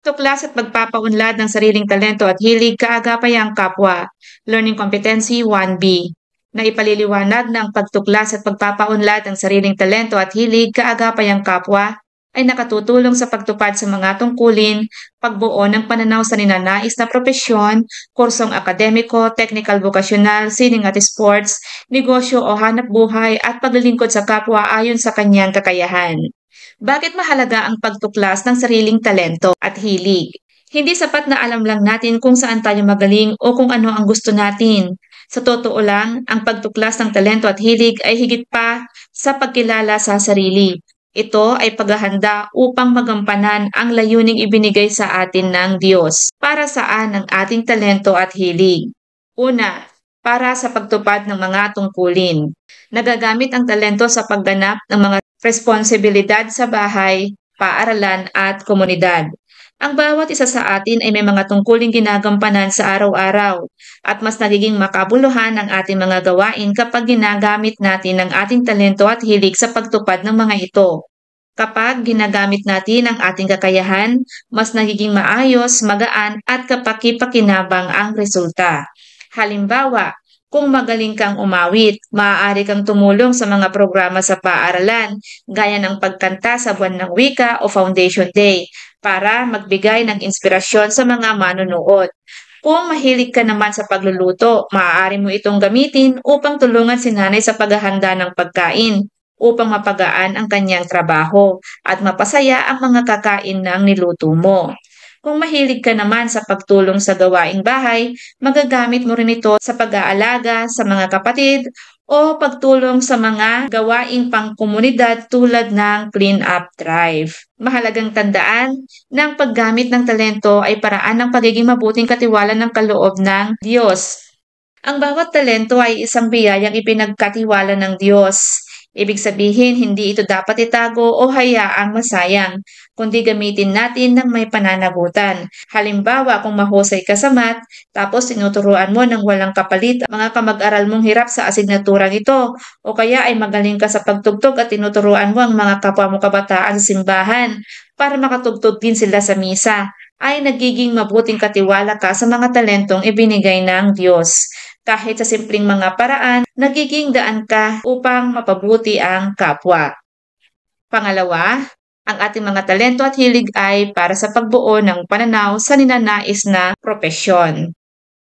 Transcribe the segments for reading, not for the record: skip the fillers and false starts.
Tuklas at pagpapaunlad ng sariling talento at hilig kaagapay ang kapwa. Learning Competency 1B na ipaliliwanag ng pagtuklas at pagpapaunlad ng sariling talento at hilig kaagapay ang kapwa ay nakatutulong sa pagtupad sa mga tungkulin, pagbuo ng pananaw sa ninanais na propesyon, kursong akademiko, technical vocational, sining at sports, negosyo o hanap buhay at paglilingkod sa kapwa ayon sa kanyang kakayahan. Bakit mahalaga ang pagtuklas ng sariling talento at hilig? Hindi sapat na alam lang natin kung saan tayo magaling o kung ano ang gusto natin. Sa totoo lang, ang pagtuklas ng talento at hilig ay higit pa sa pagkilala sa sarili. Ito ay paghahanda upang magampanan ang layuning ibinigay sa atin ng Diyos. Para saan ang ating talento at hilig? Una, para sa pagtupad ng mga tungkulin. Nagagamit ang talento sa pagganap ng mga responsibilidad sa bahay, paaralan at komunidad. Ang bawat isa sa atin ay may mga tungkuling ginagampanan sa araw-araw at mas nagiging makabuluhan ang ating mga gawain kapag ginagamit natin ang ating talento at hilig sa pagtupad ng mga ito. Kapag ginagamit natin ang ating kakayahan, mas nagiging maayos, magaan at kapaki-pakinabang ang resulta. Halimbawa, kung magaling kang umawit, maaari kang tumulong sa mga programa sa paaralan, gaya ng pagkanta sa buwan ng wika o Foundation Day, para magbigay ng inspirasyon sa mga manunood. Kung mahilig ka naman sa pagluluto, maaari mo itong gamitin upang tulungan si nanay sa paghahanda ng pagkain, upang mapagaan ang kanyang trabaho at mapasaya ang mga kakain ng niluto mo. Kung mahilig ka naman sa pagtulong sa gawaing bahay, magagamit mo rin ito sa pag-aalaga sa mga kapatid o pagtulong sa mga gawaing pangkomunidad tulad ng clean-up drive. Mahalagang tandaan na ang paggamit ng talento ay paraan ng pagiging mabuting katiwala ng kaloob ng Diyos. Ang bawat talento ay isang biyayang ipinagkatiwala ng Diyos. Ibig sabihin, hindi ito dapat itago o hayaang masayang, kundi gamitin natin ng may pananagutan. Halimbawa, kung mahusay ka sa math, tapos tinuturuan mo ng walang kapalit ang mga kamag-aral mong hirap sa asignaturang ito, o kaya ay magaling ka sa pagtugtog at tinuturuan mo ang mga kapwa mo kabataan sa simbahan para makatugtog din sila sa misa, ay nagiging mabuting katiwala ka sa mga talentong ibinigay ng Diyos. Kahit sa simpleng mga paraan, nagiging daan ka upang mapabuti ang kapwa. Pangalawa, ang ating mga talento at hilig ay para sa pagbuo ng pananaw sa ninanais na propesyon.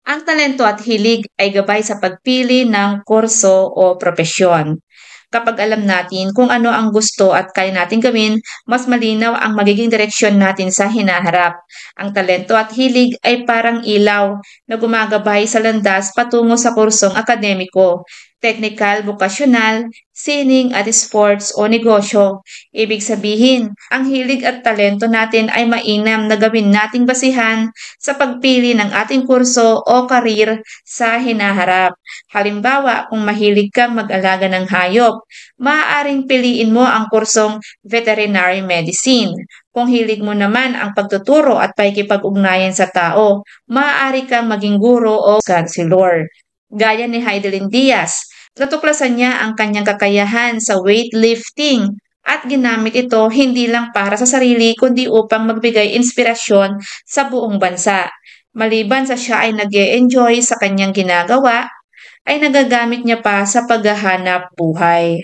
Ang talento at hilig ay gabay sa pagpili ng kurso o propesyon. Kapag alam natin kung ano ang gusto at kaya natin gawin, mas malinaw ang magiging direksyon natin sa hinaharap. Ang talento at hilig ay parang ilaw na gumagabay sa landas patungo sa kursong akademiko, technical, vocational, sining at sports o negosyo. Ibig sabihin, ang hilig at talento natin ay mainam na gawin nating basihan sa pagpili ng ating kurso o karir sa hinaharap. Halimbawa, kung mahilig kang mag-alaga ng hayop, maaaring piliin mo ang kursong veterinary medicine. Kung hilig mo naman ang pagtuturo at pakikipag-ugnayan sa tao, maaari kang maging guro o counselor. Gaya ni Heidelin Diaz, natuklasan niya ang kanyang kakayahan sa weightlifting at ginamit ito hindi lang para sa sarili kundi upang magbigay inspirasyon sa buong bansa. Maliban sa siya ay nag-e-enjoy sa kanyang ginagawa, ay nagagamit niya pa sa paghahanap buhay.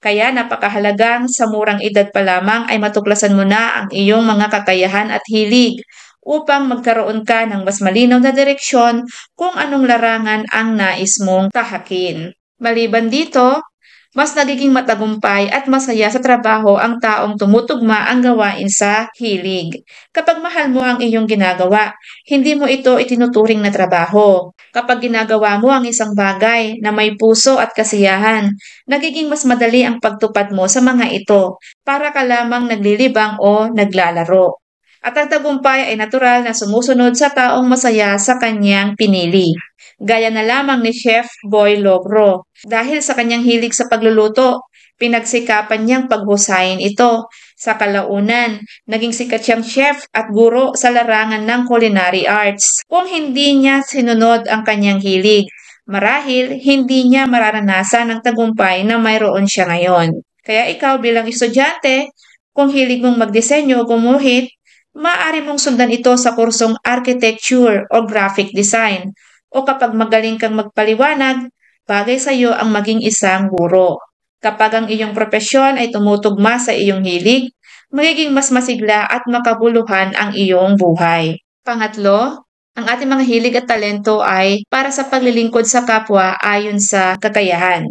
Kaya napakahalagang sa murang edad pa lamang ay matuklasan mo na ang iyong mga kakayahan at hilig upang magkaroon ka ng mas malinaw na direksyon kung anong larangan ang nais mong tahakin. Maliban dito, mas nagiging matagumpay at masaya sa trabaho ang taong tumutugma ang gawain sa hilig. Kapag mahal mo ang iyong ginagawa, hindi mo ito itinuturing na trabaho. Kapag ginagawa mo ang isang bagay na may puso at kasiyahan, nagiging mas madali ang pagtupad mo sa mga ito para ka lamang naglilibang o naglalaro. At ang tagumpay ay natural na sumusunod sa taong masaya sa kanyang pinili. Gaya na lamang ni Chef Boy Logro. Dahil sa kanyang hilig sa pagluluto, pinagsikapan niyang paghusayin ito. Sa kalaunan, naging sikat siyang chef at guro sa larangan ng culinary arts. Kung hindi niya sinunod ang kanyang hilig, marahil hindi niya mararanasan ang tagumpay na mayroon siya ngayon. Kaya ikaw bilang estudyante, kung hilig mong magdisenyo o gumuhit, Maaari mong sundan ito sa kursong architecture o graphic design o kapag magaling kang magpaliwanag, bagay sa iyo ang maging isang guro. Kapag ang iyong propesyon ay tumutugma sa iyong hilig, magiging mas masigla at makabuluhan ang iyong buhay. Pangatlo, ang ating mga hilig at talento ay para sa paglilingkod sa kapwa ayon sa kakayahan.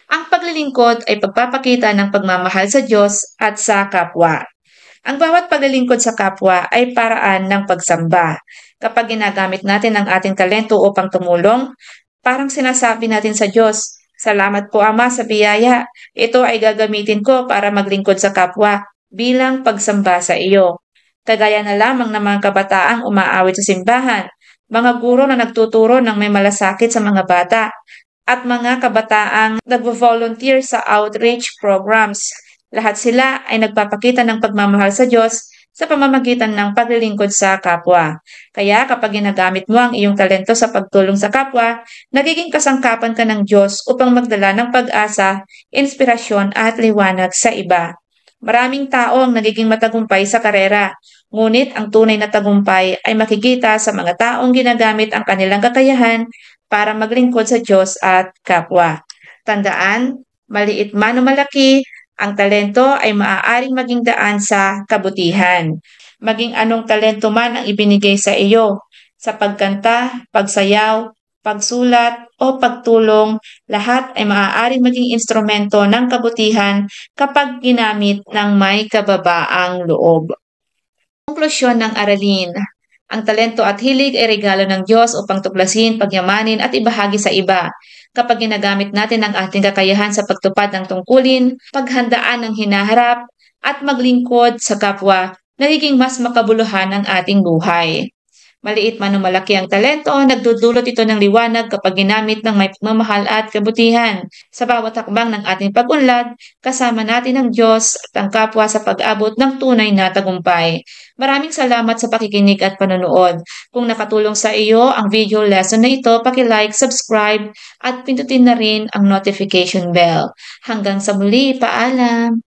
Ang paglilingkod ay pagpapakita ng pagmamahal sa Diyos at sa kapwa. Ang bawat paglilingkod sa kapwa ay paraan ng pagsamba. Kapag ginagamit natin ang ating talento upang tumulong, parang sinasabi natin sa Diyos, "Salamat po Ama sa biyaya. Ito ay gagamitin ko para maglingkod sa kapwa bilang pagsamba sa iyo." Kagaya na lamang ng mga kabataang umaawit sa simbahan, mga guro na nagtuturo ng may malasakit sa mga bata, at mga kabataang nagvo-volunteer sa outreach programs. Lahat sila ay nagpapakita ng pagmamahal sa Diyos sa pamamagitan ng paglilingkod sa kapwa. Kaya kapag ginagamit mo ang iyong talento sa pagtulong sa kapwa, nagiging kasangkapan ka ng Diyos upang magdala ng pag-asa, inspirasyon at liwanag sa iba. Maraming tao ang nagiging matagumpay sa karera, ngunit ang tunay na tagumpay ay makikita sa mga taong ginagamit ang kanilang kakayahan para maglingkod sa Diyos at kapwa. Tandaan, maliit man o malaki, ang talento ay maaaring maging daan sa kabutihan. Maging anong talento man ang ibinigay sa iyo, sa pagkanta, pagsayaw, pagsulat, o pagtulong, lahat ay maaaring maging instrumento ng kabutihan kapag ginamit ng may kababaang loob. Konklusyon ng aralin. Ang talento at hilig ay regalo ng Diyos upang tuklasin, pagyamanin at ibahagi sa iba. Kapag ginagamit natin ang ating kakayahan sa pagtupad ng tungkulin, paghandaan ng hinaharap, at maglingkod sa kapwa, nagiging mas makabuluhan ang ating buhay. Maliit man o malaki ang talento, nagdudulot ito ng liwanag kapag ginamit ng may pagmamahal at kabutihan. Sa bawat hakbang ng ating pag-unlad, kasama natin ang Diyos at ang kapwa sa pag-abot ng tunay na tagumpay. Maraming salamat sa pakikinig at panonood. Kung nakatulong sa iyo ang video lesson na ito, paki-like, subscribe at pindutin na rin ang notification bell. Hanggang sa muli, paalam!